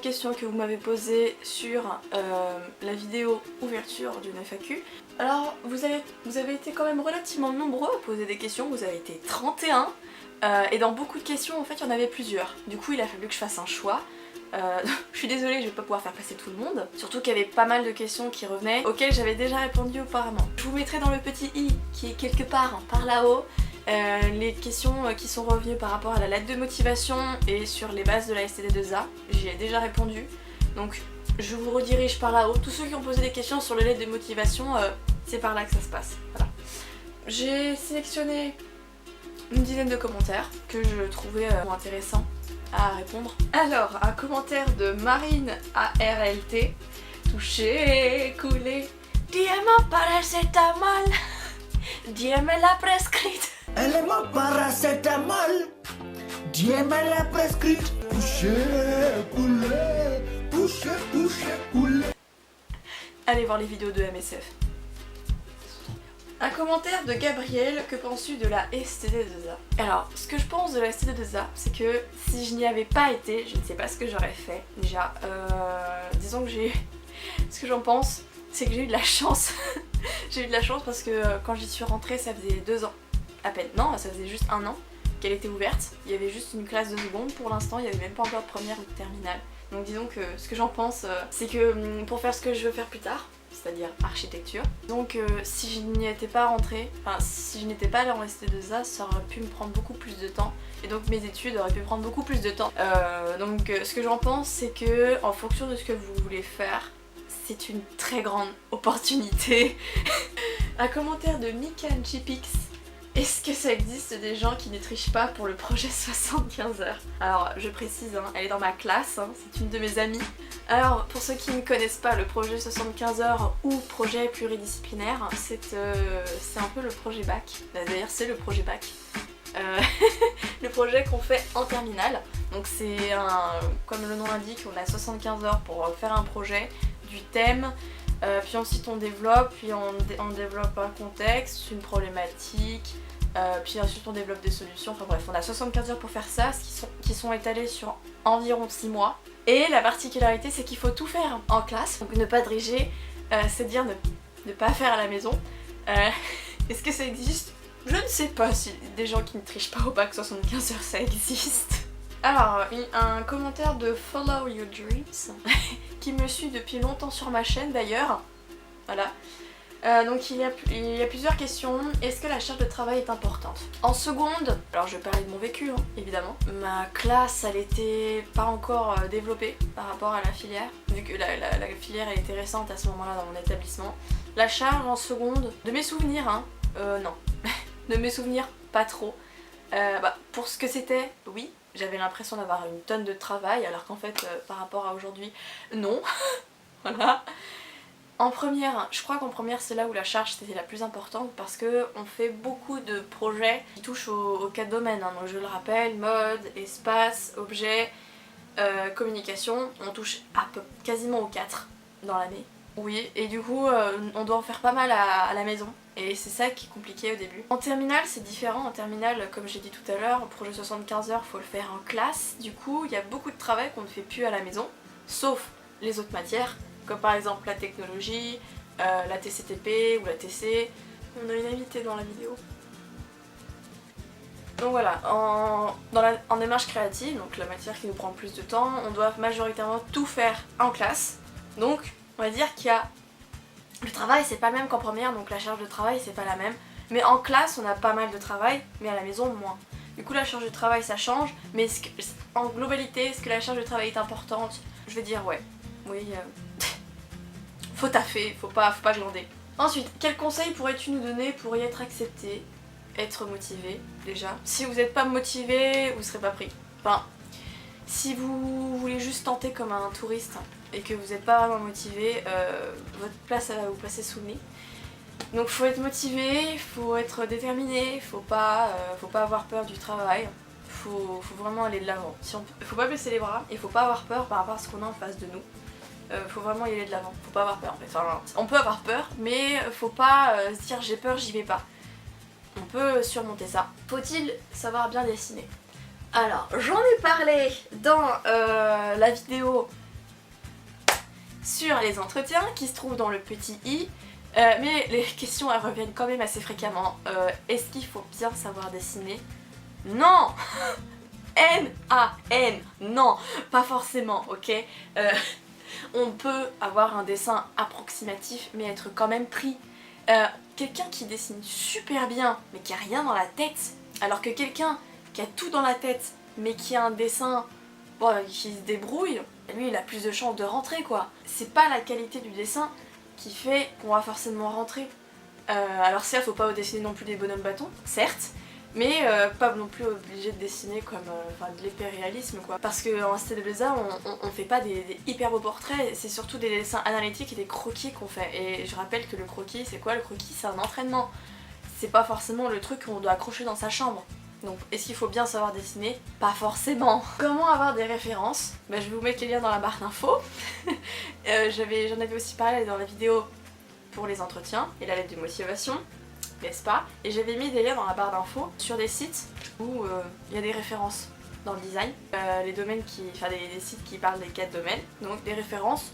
questions que vous m'avez posées sur la vidéo ouverture d'une FAQ. Alors vous avez été quand même relativement nombreux à poser des questions, vous avez été 31 et dans beaucoup de questions en fait il y en avait plusieurs. Du coup il a fallu que je fasse un choix. Je suis désolée, je vais pas pouvoir faire passer tout le monde. Surtout qu'il y avait pas mal de questions qui revenaient, auxquelles j'avais déjà répondu auparavant. Je vous mettrai dans le petit i qui est quelque part par là-haut les questions qui sont revenues par rapport à la lettre de motivation et sur les bases de la STD2A. J'y ai déjà répondu. Donc je vous redirige par là-haut. Tous ceux qui ont posé des questions sur les lettres de motivation, c'est par là que ça se passe. Voilà. J'ai sélectionné une dizaine de commentaires que je trouvais intéressants à répondre. Alors, un commentaire de Marine ARLT. Touché, coulé. Dis-moi paracétamol. Dis-moi la prescrite. Elle est mon paracétamol. Dis-moi la prescrite. Touché, coulé. Touché, coulé. Allez voir les vidéos de MSF. Un commentaire de Gabriel, que penses-tu de la STD2A? Alors, ce que je pense de la STD2A, c'est que si je n'y avais pas été, je ne sais pas ce que j'aurais fait. Déjà, disons que j'ai... Ce que j'en pense, c'est que j'ai eu de la chance. J'ai eu de la chance parce que quand j'y suis rentrée, ça faisait 2 ans. À peine. Non, ça faisait juste 1 an qu'elle était ouverte. Il y avait juste une classe de seconde pour l'instant, il n'y avait même pas encore de première ou de terminale. Donc disons que ce que j'en pense, c'est que pour faire ce que je veux faire plus tard, c'est-à-dire architecture. Donc si je n'y étais pas rentrée, enfin si je n'étais pas allée en ST2A, ça aurait pu me prendre beaucoup plus de temps. Et donc mes études auraient pu prendre beaucoup plus de temps. Donc ce que j'en pense, c'est que en fonction de ce que vous voulez faire, c'est une très grande opportunité. Un commentaire de Mikan Chipix. Est-ce que ça existe des gens qui ne trichent pas pour le projet 75 heures? Alors je précise, hein, elle est dans ma classe, hein, c'est une de mes amies. Alors pour ceux qui ne connaissent pas le projet 75 heures ou projet pluridisciplinaire, c'est un peu le projet bac. D'ailleurs c'est le projet bac. Le projet qu'on fait en terminale. Donc c'est comme le nom l'indique, on a 75 heures pour faire un projet, du thème, puis ensuite on développe, puis on développe un contexte, une problématique, puis ensuite on développe des solutions, enfin bref on a 75 heures pour faire ça, qui sont étalées sur environ 6 mois. Et la particularité c'est qu'il faut tout faire en classe, donc ne pas driger, c'est dire ne pas faire à la maison. Est-ce que ça existe? Je ne sais pas si des gens qui ne trichent pas au bac 75 heures ça existe. Alors, un commentaire de Follow Your Dreams, qui me suit depuis longtemps sur ma chaîne d'ailleurs. Voilà. Donc il y a plusieurs questions. Est-ce que la charge de travail est importante? En seconde, alors je vais parler de mon vécu, hein, évidemment. Ma classe, elle était pas encore développée par rapport à la filière, vu que la filière elle était récente à ce moment-là dans mon établissement. La charge en seconde, de mes souvenirs, hein, non. De mes souvenirs, pas trop. Pour ce que c'était, oui. J'avais l'impression d'avoir une tonne de travail, alors qu'en fait, par rapport à aujourd'hui, non. Voilà. En première, je crois qu'en première, c'est là où la charge c'était la plus importante parce qu'on fait beaucoup de projets qui touchent aux 4 domaines. Hein. Donc je le rappelle, mode, espace, objet, communication. On touche quasiment aux 4 dans l'année. Oui, et du coup, on doit en faire pas mal à la maison. Et c'est ça qui est compliqué au début. En terminale, c'est différent. En terminale, comme j'ai dit tout à l'heure, projet 75 heures, faut le faire en classe. Du coup, il y a beaucoup de travail qu'on ne fait plus à la maison, sauf les autres matières, comme par exemple la technologie, la TCTP ou la TC. On a une invitée dans la vidéo. Donc voilà, en démarche créative, donc la matière qui nous prend plus de temps, on doit majoritairement tout faire en classe. Donc, on va dire qu'il y a... Le travail c'est pas le même qu'en première, donc la charge de travail c'est pas la même. Mais en classe on a pas mal de travail, mais à la maison moins. Du coup la charge de travail ça change, mais en globalité, est-ce que la charge de travail est importante? Je vais dire ouais. Oui, faut taffer, faut pas glander. Ensuite, quels conseils pourrais-tu nous donner pour y être accepté? Être motivé, déjà. Si vous n'êtes pas motivé, vous serez pas pris. Enfin, si vous voulez juste tenter comme un touriste et que vous n'êtes pas vraiment motivé, votre place elle va vous passer sous le nez. Donc faut être motivé, faut être déterminé, faut pas avoir peur du travail, faut vraiment aller de l'avant. Faut pas baisser les bras et faut pas avoir peur par rapport à ce qu'on a en face de nous. Faut vraiment y aller de l'avant, faut pas avoir peur en fait. Enfin, on peut avoir peur, mais faut pas se dire j'ai peur, j'y vais pas. On peut surmonter ça. Faut-il savoir bien dessiner? Alors, j'en ai parlé dans la vidéo sur les entretiens qui se trouvent dans le petit i. Mais les questions elles reviennent quand même assez fréquemment. Est-ce qu'il faut bien savoir dessiner? Non. N-A-N, non, pas forcément, ok. On peut avoir un dessin approximatif mais être quand même pris. Quelqu'un qui dessine super bien mais qui a rien dans la tête, alors que quelqu'un qui a tout dans la tête mais qui a un dessin qui se débrouille, lui il a plus de chances de rentrer quoi. C'est pas la qualité du dessin qui fait qu'on va forcément rentrer. Alors certes faut pas dessiner non plus des bonhommes bâtons, certes, mais pas non plus obligé de dessiner comme de l'hyper-réalisme quoi. Parce qu'en STD2A on fait pas des hyper beaux portraits, c'est surtout des dessins analytiques et des croquis qu'on fait. Et je rappelle que le croquis, c'est quoi le croquis? C'est un entraînement. C'est pas forcément le truc qu'on doit accrocher dans sa chambre. Donc est-ce qu'il faut bien savoir dessiner? Pas forcément. Comment avoir des références? Je vais vous mettre les liens dans la barre d'infos. J'en avais aussi parlé dans la vidéo pour les entretiens et la lettre de motivation, n'est-ce pas? Et j'avais mis des liens dans la barre d'infos sur des sites où il y a des références dans le design, les domaines des sites qui parlent des 4 domaines, donc des références,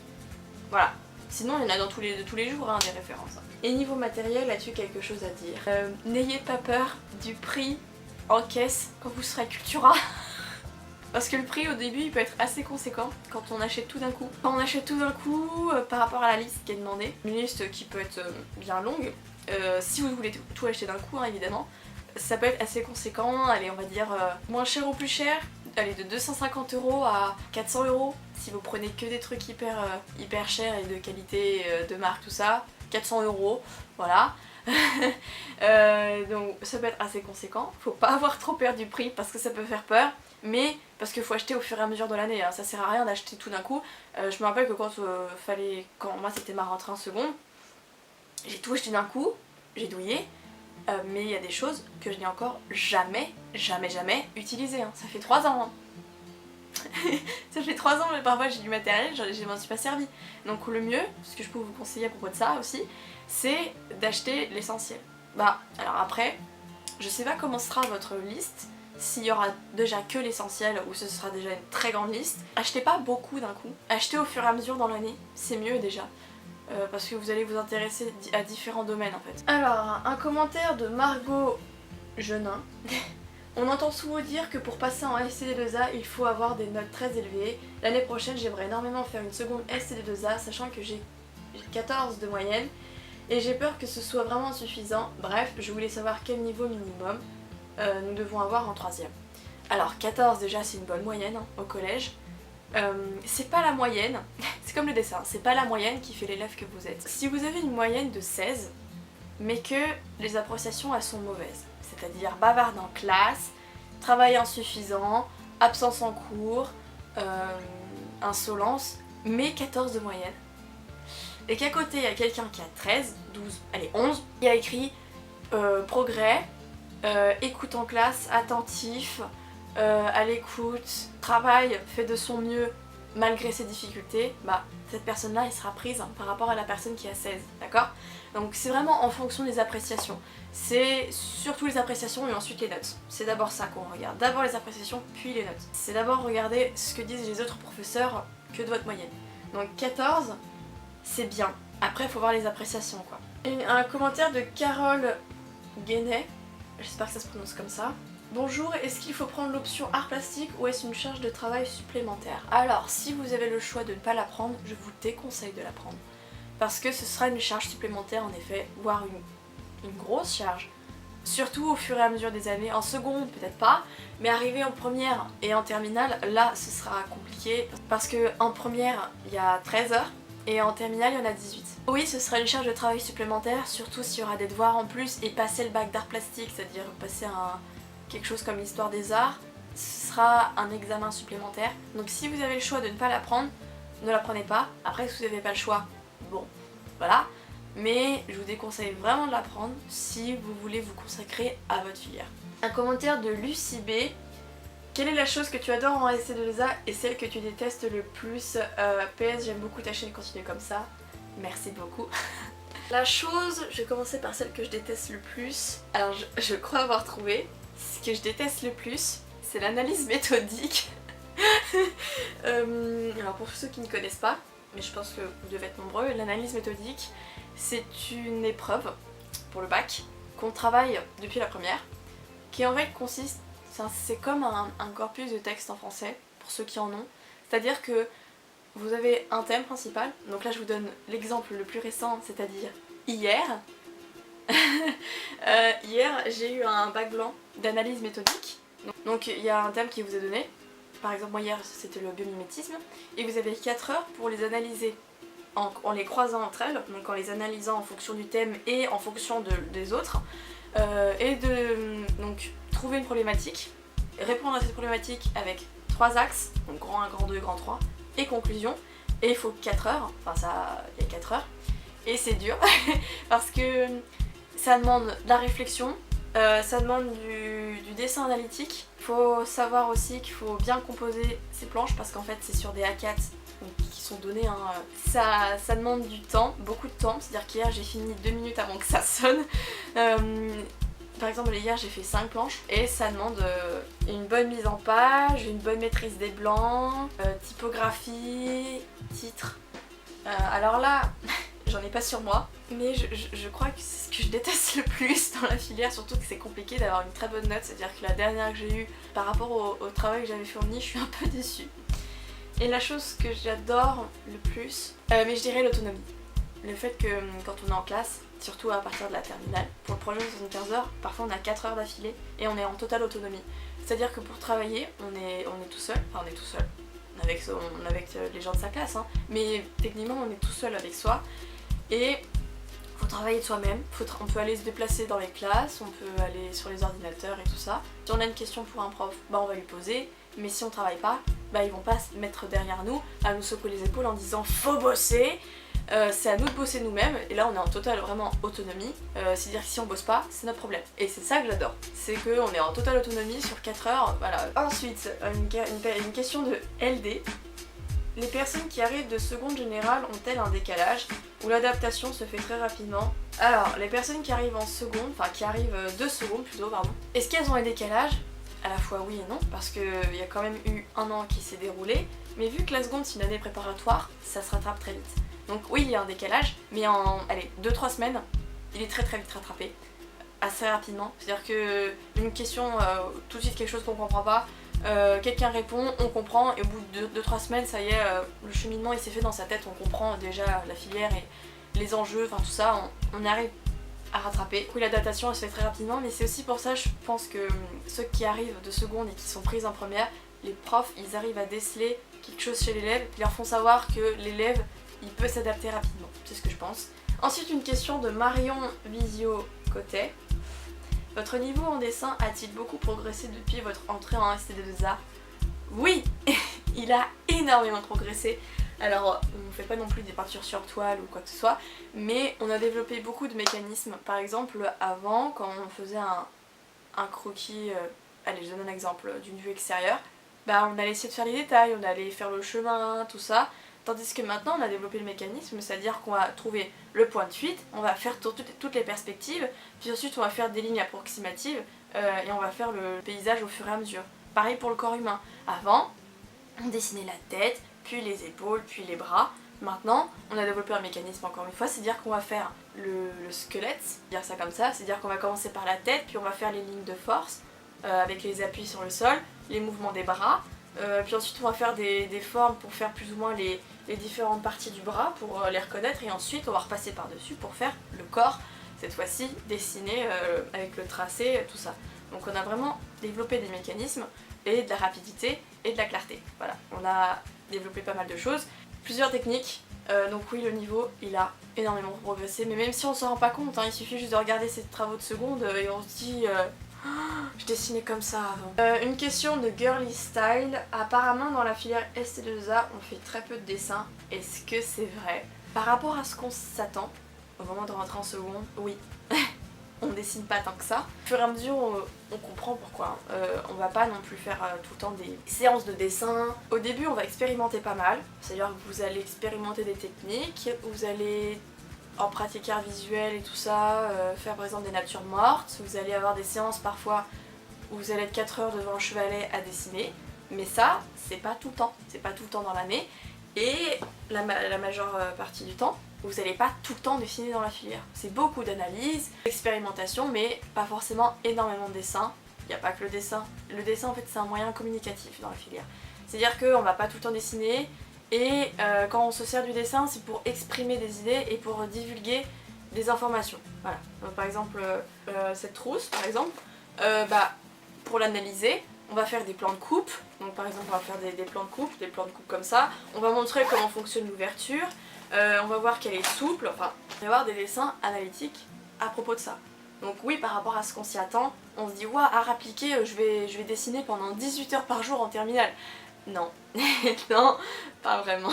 voilà. Sinon il y en a de tous les jours des références. Et niveau matériel, as-tu quelque chose à dire? N'ayez pas peur du prix en caisse quand vous serez à Cultura. Parce que le prix au début il peut être assez conséquent quand on achète tout d'un coup. Quand on achète tout d'un coup par rapport à la liste qui est demandée, une liste qui peut être bien longue, si vous voulez tout acheter d'un coup évidemment, ça peut être assez conséquent, allez on va dire moins cher ou plus cher, allez de 250 € à 400 € si vous prenez que des trucs hyper chers et de qualité, de marque tout ça, 400 €, voilà. Donc ça peut être assez conséquent, faut pas avoir trop peur du prix parce que ça peut faire peur. Mais parce qu'il faut acheter au fur et à mesure de l'année, hein. Ça sert à rien d'acheter tout d'un coup. Je me rappelle que quand moi c'était ma rentrée en seconde, j'ai tout acheté d'un coup, j'ai douillé, mais il y a des choses que je n'ai encore jamais utilisées. Hein. Ça fait 3 ans. Hein. Ça fait 3 ans, mais parfois j'ai du matériel, je m'en suis pas servi. Donc le mieux, ce que je peux vous conseiller à propos de ça aussi, c'est d'acheter l'essentiel. Alors après, je sais pas comment sera votre liste. S'il y aura déjà que l'essentiel ou ce sera déjà une très grande liste, achetez pas beaucoup d'un coup. Achetez au fur et à mesure dans l'année, c'est mieux déjà. Parce que vous allez vous intéresser à différents domaines en fait. Alors, un commentaire de Margot Genin. On entend souvent dire que pour passer en STD2A, il faut avoir des notes très élevées. L'année prochaine, j'aimerais énormément faire une seconde STD2A, sachant que j'ai 14 de moyenne. Et j'ai peur que ce soit vraiment insuffisant. Bref, je voulais savoir quel niveau minimum nous devons avoir en 3ème. Alors 14 déjà c'est une bonne moyenne au collège. C'est pas la moyenne, c'est comme le dessin, c'est pas la moyenne qui fait l'élève que vous êtes. Si vous avez une moyenne de 16, mais que les appréciations elles sont mauvaises, c'est-à-dire bavarde en classe, travail insuffisant, absence en cours, insolence, mais 14 de moyenne, et qu'à côté il y a quelqu'un qui a 13, 12, allez 11, il y a écrit progrès, écoute en classe, attentif, à l'écoute, travaille, fait de son mieux malgré ses difficultés, cette personne-là elle sera prise par rapport à la personne qui a 16, d'accord? Donc c'est vraiment en fonction des appréciations. C'est surtout les appréciations et ensuite les notes. C'est d'abord ça qu'on regarde. D'abord les appréciations, puis les notes. C'est d'abord regarder ce que disent les autres professeurs que de votre moyenne. Donc 14, c'est bien. Après il faut voir les appréciations quoi. Un commentaire de Carole Guénet. J'espère que ça se prononce comme ça. Bonjour, est-ce qu'il faut prendre l'option art plastique ou est-ce une charge de travail supplémentaire? Alors, si vous avez le choix de ne pas la prendre, je vous déconseille de la prendre. Parce que ce sera une charge supplémentaire en effet, voire une grosse charge. Surtout au fur et à mesure des années, en seconde peut-être pas, mais arrivé en première et en terminale, là ce sera compliqué. Parce que en première, il y a 13 heures. Et en terminale, il y en a 18. Oui, ce sera une charge de travail supplémentaire, surtout s'il y aura des devoirs en plus et passer le bac d'art plastique, c'est-à-dire passer quelque chose comme l'histoire des arts, ce sera un examen supplémentaire. Donc si vous avez le choix de ne pas la prendre, ne la prenez pas. Après, si vous n'avez pas le choix, bon, voilà. Mais je vous déconseille vraiment de la prendre si vous voulez vous consacrer à votre filière. Un commentaire de Lucie B. Quelle est la chose que tu adores en ST2A et celle que tu détestes le plus? PS, j'aime beaucoup ta chaîne, continue comme ça. Merci beaucoup. La chose, je vais commencer par celle que je déteste le plus. Alors je crois avoir trouvé. Ce que je déteste le plus, c'est l'analyse méthodique. Alors pour ceux qui ne connaissent pas, mais je pense que vous devez être nombreux. L'analyse méthodique, c'est une épreuve pour le bac qu'on travaille depuis la première, qui en fait consiste, c'est comme un corpus de texte en français, pour ceux qui en ont. C'est-à-dire que vous avez un thème principal, donc là je vous donne l'exemple le plus récent, c'est-à-dire hier. Hier j'ai eu un bac blanc d'analyse méthodique, donc il y a un thème qui vous est donné, par exemple moi hier c'était le biomimétisme, et vous avez 4 heures pour les analyser en les croisant entre elles, donc en les analysant en fonction du thème et en fonction des autres, et de donc, trouver une problématique, répondre à cette problématique avec 3 axes, donc grand 1, grand 2, grand 3, et conclusion, et il faut 4 heures, enfin ça, il y a 4 heures, et c'est dur, parce que ça demande de la réflexion, ça demande du dessin analytique, il faut savoir aussi qu'il faut bien composer ses planches, parce qu'en fait c'est sur des A4, qui sont donnés, hein. Ça demande du temps, beaucoup de temps, c'est-à-dire qu'hier j'ai fini 2 minutes avant que ça sonne. Par exemple hier j'ai fait 5 planches et ça demande une bonne mise en page, une bonne maîtrise des blancs, typographie, titre. Alors là, j'en ai pas sur moi, mais je crois que c'est ce que je déteste le plus dans la filière, surtout que c'est compliqué d'avoir une très bonne note, c'est-à-dire que la dernière que j'ai eue par rapport au travail que j'avais fourni, je suis un peu déçue. Et la chose que j'adore le plus, mais je dirais l'autonomie. Le fait que quand on est en classe, surtout à partir de la terminale, pour le projet de 75 heures, parfois on a 4 heures d'affilée et on est en totale autonomie. C'est-à-dire que pour travailler, on est tout seul, enfin on est tout seul, avec les gens de sa classe, hein, mais techniquement on est tout seul avec soi et faut travailler de soi-même, on peut aller se déplacer dans les classes, on peut aller sur les ordinateurs et tout ça. Si on a une question pour un prof, bah on va lui poser, mais si on travaille pas, bah ils vont pas se mettre derrière nous à nous secouer les épaules en disant faut bosser. C'est à nous de bosser nous-mêmes et là on est en totale vraiment autonomie, c'est-à-dire que si on bosse pas c'est notre problème et c'est ça que j'adore, c'est qu'on est en totale autonomie sur 4 heures, voilà. Ensuite une question de LD, les personnes qui arrivent de seconde générale ont-elles un décalage ou l'adaptation se fait très rapidement? Alors les personnes qui arrivent en seconde, enfin qui arrivent de seconde plutôt pardon, est-ce qu'elles ont un décallage? À la fois oui et non, parce qu'il y a quand même eu un an qui s'est déroulé, mais vu que la seconde c'est une année préparatoire, ça se rattrape très vite. Donc oui, il y a un décalage, mais en 2-3 semaines, il est très très vite rattrapé, assez rapidement. C'est-à-dire que une question, tout de suite quelque chose qu'on comprend pas, quelqu'un répond, on comprend, et au bout de 2-3 semaines, ça y est, le cheminement il s'est fait dans sa tête, on comprend déjà la filière et les enjeux, enfin tout ça, on arrive à rattraper. Oui, la datation elle se fait très rapidement, mais c'est aussi pour ça, je pense que ceux qui arrivent de seconde et qui sont prises en première, les profs, ils arrivent à déceler quelque chose chez l'élève, ils leur font savoir que l'élève, il peut s'adapter rapidement, c'est ce que je pense. Ensuite, une question de Marion Visio Côté. Votre niveau en dessin a-t-il beaucoup progressé depuis votre entrée en STD2A? Oui, il a énormément progressé. Alors, on ne fait pas non plus des peintures sur toile ou quoi que ce soit, mais on a développé beaucoup de mécanismes. Par exemple, avant, quand on faisait un croquis, allez, je donne un exemple d'une vue extérieure, bah on allait essayer de faire les détails, on allait faire le chemin, tout ça. Tandis que maintenant on a développé le mécanisme, c'est-à-dire qu'on va trouver le point de fuite, on va faire toutes les perspectives, puis ensuite on va faire des lignes approximatives et on va faire le paysage au fur et à mesure. Pareil pour le corps humain. Avant, on dessinait la tête, puis les épaules, puis les bras. Maintenant, on a développé un mécanisme encore une fois, c'est-à-dire qu'on va faire le squelette, dire ça comme ça, c'est-à-dire qu'on va commencer par la tête, puis on va faire les lignes de force avec les appuis sur le sol, les mouvements des bras, puis ensuite on va faire des formes pour faire plus ou moins les différentes parties du bras pour les reconnaître, et ensuite on va repasser par-dessus pour faire le corps, cette fois-ci dessiné avec le tracé, tout ça. Donc on a vraiment développé des mécanismes et de la rapidité et de la clarté. Voilà, on a développé pas mal de choses, plusieurs techniques, donc oui, le niveau il a énormément progressé, mais même si on s'en rend pas compte, hein, il suffit juste de regarder ces travaux de seconde et on se dit je dessinais comme ça avant. Une question de Girly Style. Apparemment dans la filière ST2A on fait très peu de dessins. Est-ce que c'est vrai? Par rapport à ce qu'on s'attend au moment de rentrer en seconde, oui. On dessine pas tant que ça. Au fur et à mesure on comprend pourquoi. On va pas non plus faire tout le temps des séances de dessin. Au début on va expérimenter pas mal. C'est-à-dire que vous allez expérimenter des techniques, vous allez en pratique art visuel et tout ça, faire par exemple des natures mortes, vous allez avoir des séances parfois où vous allez être 4 heures devant un chevalet à dessiner, mais ça, c'est pas tout le temps dans l'année, Et la majeure partie du temps, vous n'allez pas tout le temps dessiner dans la filière. C'est beaucoup d'analyse, d'expérimentation, mais pas forcément énormément de dessin. Il n'y a pas que le dessin. Le dessin en fait c'est un moyen communicatif dans la filière. C'est-à-dire qu'on va pas tout le temps dessiner et quand on se sert du dessin c'est pour exprimer des idées et pour divulguer des informations. Voilà. Donc, par exemple cette trousse par exemple, pour l'analyser on va faire des plans de coupe. Donc par exemple on va faire des plans de coupe comme ça. On va montrer comment fonctionne l'ouverture. On va voir qu'elle est souple, enfin, il va y avoir des dessins analytiques à propos de ça. Donc oui, par rapport à ce qu'on s'y attend, on se dit ouah, art appliqué, je vais dessiner pendant 18 heures par jour en terminale. Non, non, pas vraiment.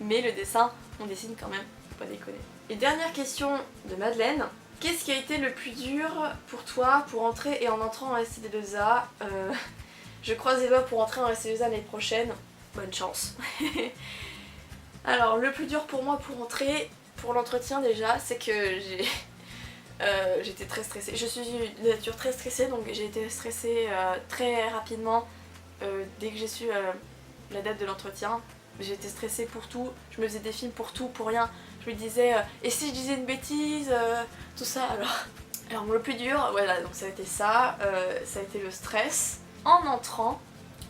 Mais le dessin, on dessine quand même, faut pas déconner. Et dernière question de Madeleine. Qu'est-ce qui a été le plus dur pour toi pour entrer et en entrant en STD2A Je croise les doigts pour entrer en STD2A l'année prochaine. Bonne chance. Alors le plus dur pour moi pour entrer, pour l'entretien déjà, c'est que j'étais très stressée. Je suis de nature très stressée, donc j'ai été stressée très rapidement dès que j'ai su la date de l'entretien. J'ai été stressée pour tout, je me faisais des films pour tout, pour rien. Je me disais, et si je disais une bêtise, tout ça alors le plus dur, voilà, donc ça a été ça, ça a été le stress. En entrant,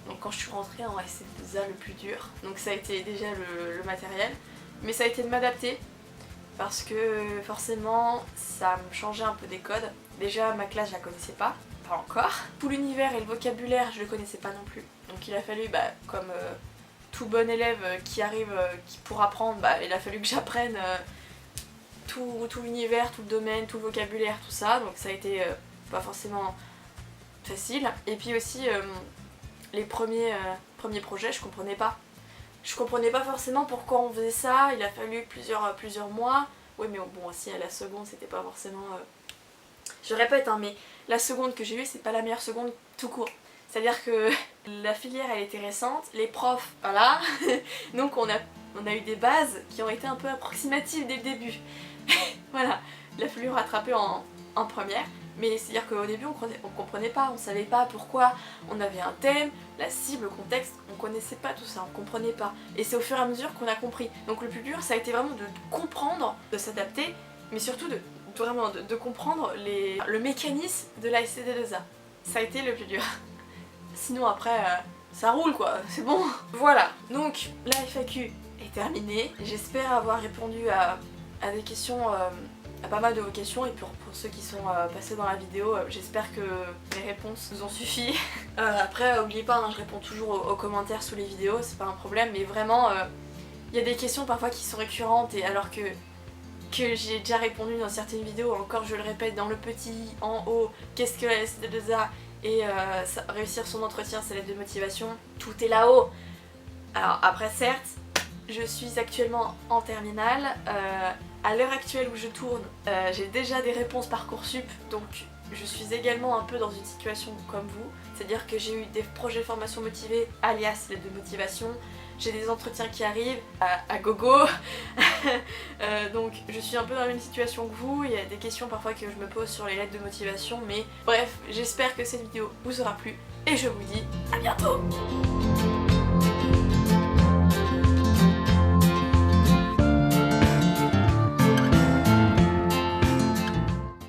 donc quand je suis rentrée en STD2A, le plus dur, donc ça a été déjà le matériel, mais ça a été de m'adapter parce que forcément ça me changeait un peu des codes. Déjà ma classe je la connaissais pas encore. Tout l'univers et le vocabulaire je le connaissais pas non plus. Donc il a fallu, comme tout bon élève qui arrive pour apprendre, il a fallu que j'apprenne tout l'univers, tout le domaine, tout le vocabulaire, tout ça. Donc ça a été pas forcément facile. Et puis aussi les premiers projets, je comprenais pas. Je comprenais pas forcément pourquoi on faisait ça, il a fallu plusieurs mois. Oui mais bon aussi à la seconde c'était pas forcément... Je répète mais la seconde que j'ai eue c'est pas la meilleure seconde tout court. C'est-à-dire que la filière elle était récente, les profs, voilà, donc on a eu des bases qui ont été un peu approximatives dès le début. Voilà, il a fallu rattraper en première. Mais c'est-à-dire qu'au début on comprenait pas, on savait pas pourquoi on avait un thème, la cible, le contexte, on connaissait pas tout ça, on comprenait pas. Et c'est au fur et à mesure qu'on a compris. Donc le plus dur ça a été vraiment de comprendre, de s'adapter, mais surtout de comprendre le mécanisme de la STD2A. Ça a été le plus dur. Sinon après ça roule quoi, c'est bon. Voilà, donc la FAQ est terminée. J'espère avoir répondu à des questions, à pas mal de vos questions, et pour ceux qui sont passés dans la vidéo, j'espère que les réponses vous ont suffi. Après n'oubliez pas, je réponds toujours aux commentaires sous les vidéos, c'est pas un problème, mais vraiment il y a des questions parfois qui sont récurrentes et alors que j'ai déjà répondu dans certaines vidéos, encore je le répète dans le petit, en haut, qu'est-ce que la STD2A et réussir son entretien, sa lettre de motivation, tout est là-haut. Alors après certes, je suis actuellement en terminale, à l'heure actuelle où je tourne, j'ai déjà des réponses Parcoursup, donc je suis également un peu dans une situation comme vous, c'est-à-dire que j'ai eu des projets de formation motivés, alias lettre de motivation, j'ai des entretiens qui arrivent à gogo, donc je suis un peu dans la même situation que vous, il y a des questions parfois que je me pose sur les lettres de motivation, mais bref, j'espère que cette vidéo vous aura plu et je vous dis à bientôt.